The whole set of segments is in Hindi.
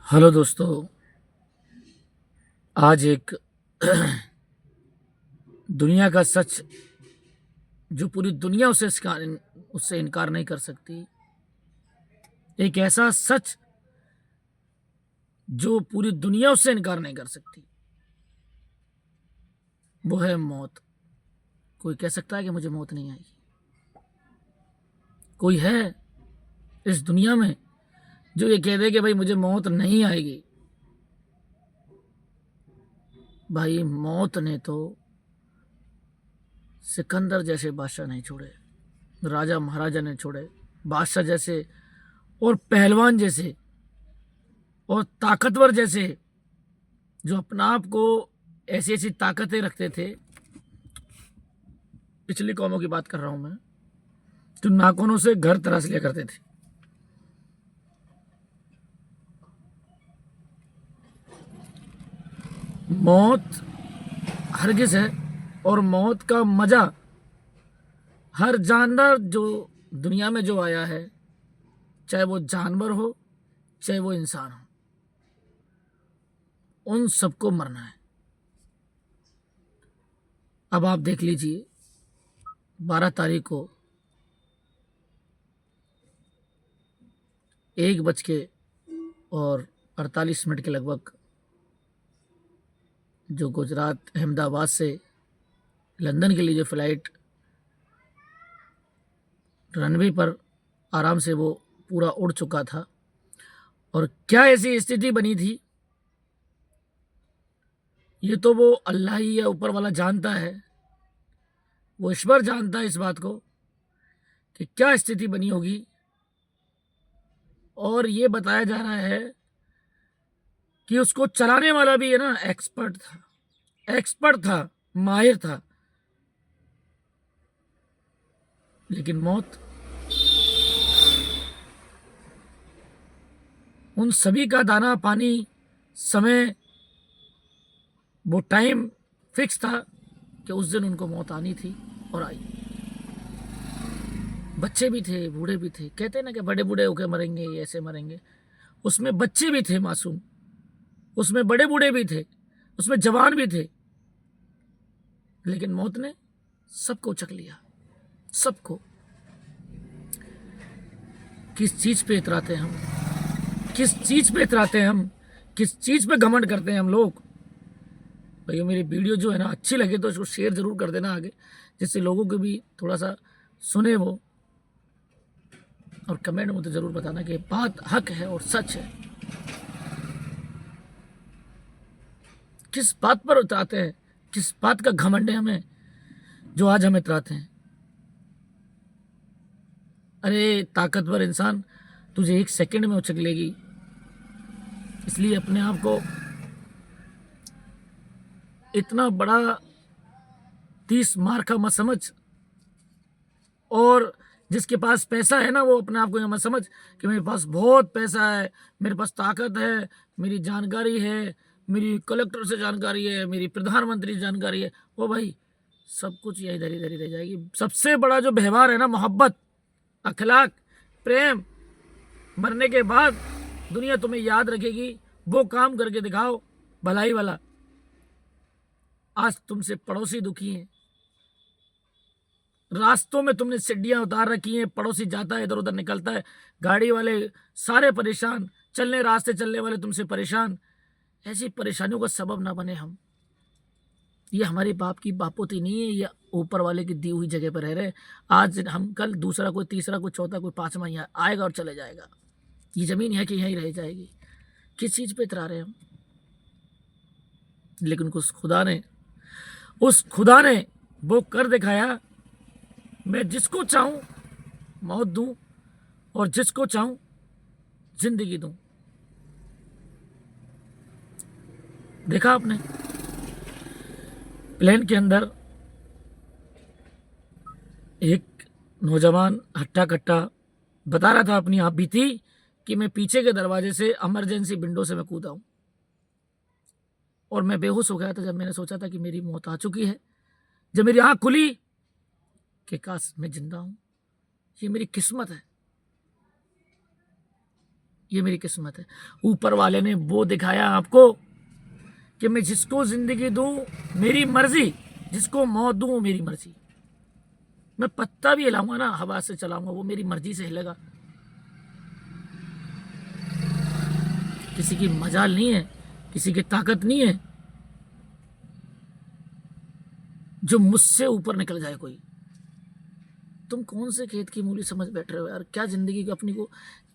हेलो दोस्तों। आज एक दुनिया का सच जो पूरी दुनिया उससे इनकार नहीं कर सकती। एक ऐसा सच जो पूरी दुनिया उससे इनकार नहीं कर सकती, वो है मौत। कोई कह सकता है कि मुझे मौत नहीं आएगी? कोई है इस दुनिया में जो ये कह दे कि भाई मुझे मौत नहीं आएगी? भाई मौत ने तो सिकंदर जैसे बादशाह नहीं छोड़े, राजा महाराजा ने छोड़े, बादशाह जैसे और पहलवान जैसे और ताकतवर जैसे, जो अपना आप को ऐसी ऐसी ताकतें रखते थे। पिछली कौमों की बात कर रहा हूं मैं, जो नाखूनों से घर तराश लिया करते थे। मौत हरगिज है, और मौत का मजा हर जानवर जो दुनिया में जो आया है, चाहे वो जानवर हो चाहे वो इंसान हो, उन सबको मरना है। अब आप देख लीजिए, 12 तारीख को 1:48 के लगभग जो गुजरात अहमदाबाद से लंदन के लिए जो फ्लाइट रनवे पर आराम से वो पूरा उड़ चुका था, और क्या ऐसी स्थिति बनी थी, ये तो वो अल्लाह ही या ऊपर वाला जानता है। वो ईश्वर जानता है इस बात को कि क्या स्थिति बनी होगी। और ये बताया जा रहा है कि उसको चलाने वाला भी है ना, एक्सपर्ट था, माहिर था। लेकिन मौत उन सभी का दाना पानी, समय, वो टाइम फिक्स था कि उस दिन उनको मौत आनी थी, और आई। बच्चे भी थे, बूढ़े भी थे। कहते हैं ना कि बड़े बूढ़े होके मरेंगे, ये ऐसे मरेंगे। उसमें बच्चे भी थे मासूम, उसमें बड़े बूढ़े भी थे, उसमें जवान भी थे। लेकिन मौत ने सबको चख लिया, सबको। किस चीज पे इतराते हैं हम, किस चीज पे इतराते हैं हम, किस चीज पे घमंड करते हैं हम लोग। भैया मेरी वीडियो जो है ना अच्छी लगे तो इसको शेयर जरूर कर देना आगे, जिससे लोगों को भी थोड़ा सा सुने वो। और कमेंट में तो जरूर बताना कि बात हक है और सच है। किस बात पर उतराते हैं, किस बात का घमंड है हमें, जो आज हम इतराते हैं? अरे ताकतवर इंसान, तुझे 1 सेकंड में उछक लेगी। इसलिए अपने आप को इतना बड़ा 30 मार का मत समझ। और जिसके पास पैसा है ना, वो अपने आप को यह मत समझ कि मेरे पास बहुत पैसा है, मेरे पास ताकत है, मेरी जानकारी है, मेरी कलेक्टर से जानकारी है, मेरी प्रधानमंत्री से जानकारी है। वो भाई सब कुछ यही धरी धरी रह जाएगी। सबसे बड़ा जो व्यवहार है ना, मोहब्बत, अखलाक, प्रेम, मरने के बाद दुनिया तुम्हें याद रखेगी। वो काम करके दिखाओ भलाई वाला। आज तुमसे पड़ोसी दुखी हैं, रास्तों में तुमने सीढ़ियां उतार रखी हैं, पड़ोसी जाता है इधर उधर निकलता है, गाड़ी वाले सारे परेशान, चलने रास्ते चलने वाले तुमसे परेशान। ऐसी परेशानियों का सबब ना बने हम। ये हमारे बाप की बापोती नहीं है, ये ऊपर वाले की दी हुई जगह पर रह रहे हैं। आज हम, कल दूसरा, कोई तीसरा, कोई चौथा, कोई पांचवा यहाँ आएगा और चले जाएगा। ये जमीन है कि यहीं रह जाएगी। किस चीज पे इतरा रहे हम? लेकिन उस खुदा ने वो कर दिखाया। मैं जिसको चाहूं मौत दूं, और जिसको चाहूं जिंदगी दूं। देखा आपने, प्लेन के अंदर एक नौजवान हट्टा कट्टा बता रहा था अपनी आप बीती कि मैं पीछे के दरवाजे से इमरजेंसी विंडो से मैं कूदा हूं, और मैं बेहोश हो गया था जब मैंने सोचा था कि मेरी मौत आ चुकी है। जब मेरी आंख खुली कि काश मैं जिंदा हूं, ये मेरी किस्मत है। ये मेरी किस्मत है। ऊपर वाले ने वो दिखाया आपको कि मैं जिसको जिंदगी दूं मेरी मर्जी, जिसको मौत दूं वो मेरी मर्जी। मैं पत्ता भी हिलाऊंगा ना, हवा से चलाऊंगा, वो मेरी मर्जी से हिलेगा। किसी की मजाल नहीं है, किसी की ताकत नहीं है जो मुझसे ऊपर निकल जाए कोई। तुम कौन से खेत की मूली समझ बैठ रहे हो यार? क्या जिंदगी को अपनी को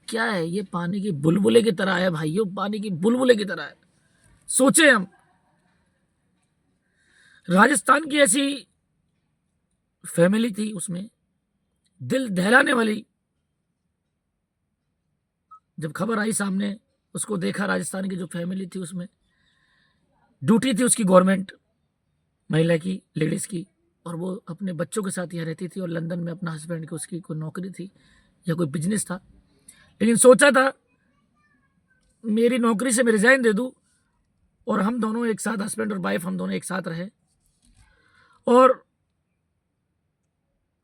क्या है? ये पानी की बुलबुले की तरह है भाइयों, पानी की बुलबुले की तरह है। सोचे हम राजस्थान की ऐसी फैमिली थी, उसमें दिल दहलाने वाली। जब खबर आई सामने, उसको देखा, राजस्थान की जो फैमिली थी उसमें ड्यूटी थी उसकी गवर्नमेंट महिला की, लेडीज की, और वो अपने बच्चों के साथ यहाँ रहती थी, और लंदन में अपना हस्बैंड की उसकी कोई नौकरी थी या कोई बिजनेस था। लेकिन सोचा था मेरी नौकरी से मैं रिजाइन दे दूं और हम दोनों एक साथ, हस्बैंड और वाइफ, हम दोनों एक साथ रहे, और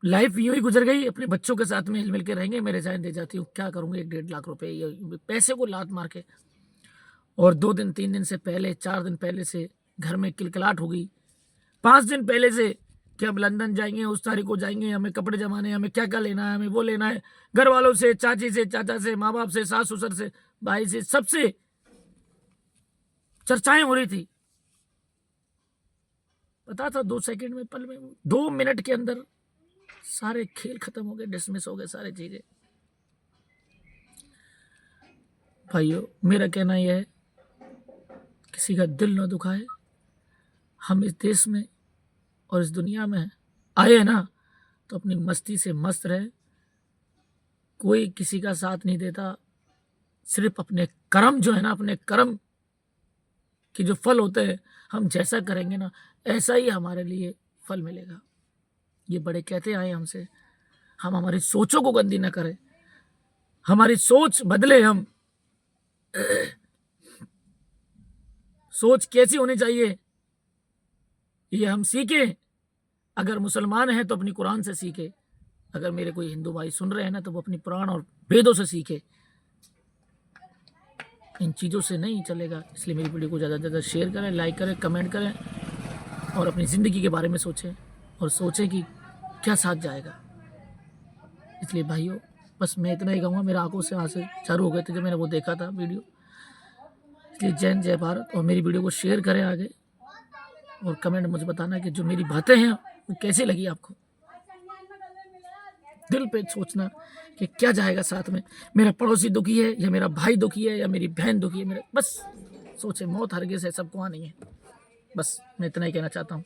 लाइफ यूं ही गुजर गई। अपने बच्चों के साथ में हिल मिल के रहेंगे, मैं रिजाइन दे जाती हूँ, क्या करूँगी 1-1.5 लाख रुपए ये पैसे को लात मार के। और 2 दिन 3 दिन से पहले, 4 दिन पहले से घर में किलकिलाट हो गई। 5 दिन पहले से कि हम लंदन जाएंगे, उस तारीख को जाएंगे, हमें कपड़े जमाने, हमें क्या क्या लेना है, हमें वो लेना है। घर वालों से, चाची से, चाचा से, माँ बाप से, सास ससुर से, भाई से, सबसे चर्चाएं हो रही थी। पता था 2 सेकंड में, पल में, 2 मिनट के अंदर सारे खेल खत्म हो गए, डिसमिस हो गए सारे चीजें। भाइयों मेरा कहना यह है, किसी का दिल न दुखाए। हम इस देश में और इस दुनिया में आए हैं ना, तो अपनी मस्ती से मस्त रहे। कोई किसी का साथ नहीं देता, सिर्फ अपने कर्म जो है ना, अपने कर्म के जो फल होते हैं, हम जैसा करेंगे ना ऐसा ही हमारे लिए फल मिलेगा। ये बड़े कहते आए हमसे, हम हमारी सोचों को गंदी ना करें, हमारी सोच बदले। हम सोच कैसी होनी चाहिए ये हम सीखें। अगर मुसलमान है तो अपनी कुरान से सीखे, अगर मेरे कोई हिंदू भाई सुन रहे हैं ना तो वो अपनी पुराण और वेदों से सीखे। इन चीज़ों से नहीं चलेगा। इसलिए मेरी वीडियो को ज़्यादा से ज़्यादा शेयर करें, लाइक करें, कमेंट करें, और अपनी ज़िंदगी के बारे में सोचें, और सोचें कि क्या साथ जाएगा। इसलिए भाइयों बस मैं इतना ही कहूँगा। मेरे आंखों से आंसू चालू हो गए थे जब मैंने वो देखा था वीडियो। इसलिए जय हिंद, जय भारत, और मेरी वीडियो को शेयर करें आगे, और कमेंट में मुझे बताना कि जो मेरी बातें हैं वो कैसी लगी आपको। दिल पे सोचना कि क्या जाएगा साथ में, मेरा पड़ोसी दुखी है या मेरा भाई दुखी है या मेरी बहन दुखी है, मेरे बस सोचे। मौत हरगिज़ है सबको आनी है। बस मैं इतना ही कहना चाहता हूँ।